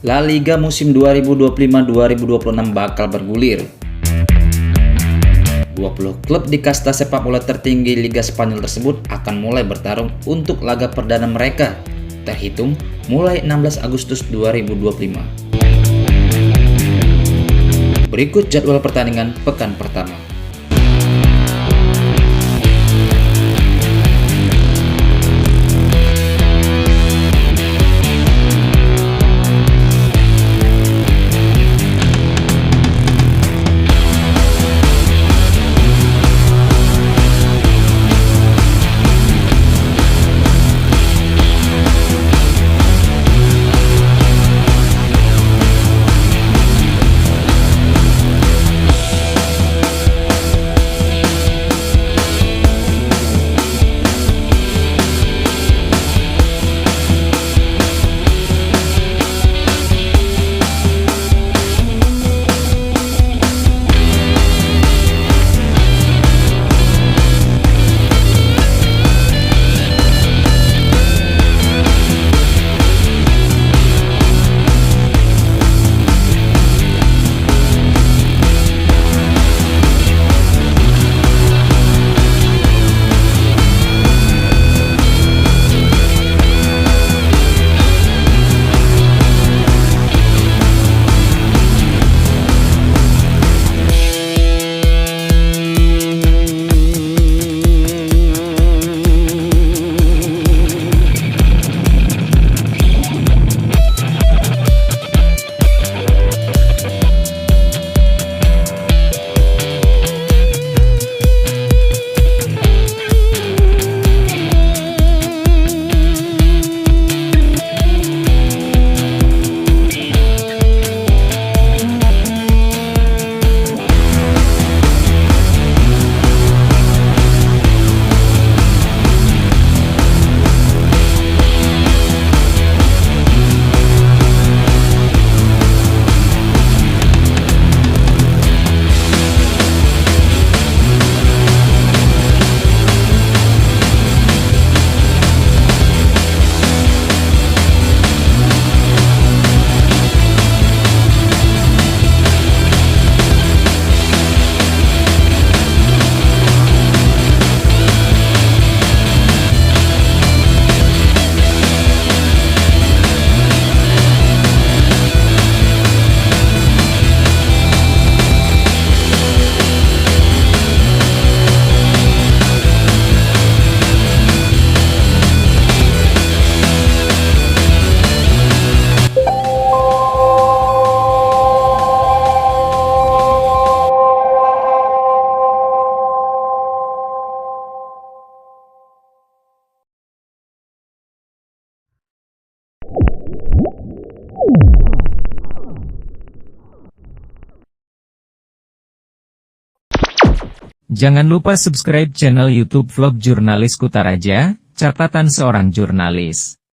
La Liga musim 2025-2026 bakal bergulir. 20 klub di kasta sepak bola tertinggi Liga Spanyol tersebut akan mulai bertarung untuk laga perdana mereka, terhitung mulai 16 Agustus 2025. Berikut jadwal pertandingan pekan pertama. Jangan lupa subscribe channel YouTube vlog Jurnalis Kutaraja, catatan seorang jurnalis.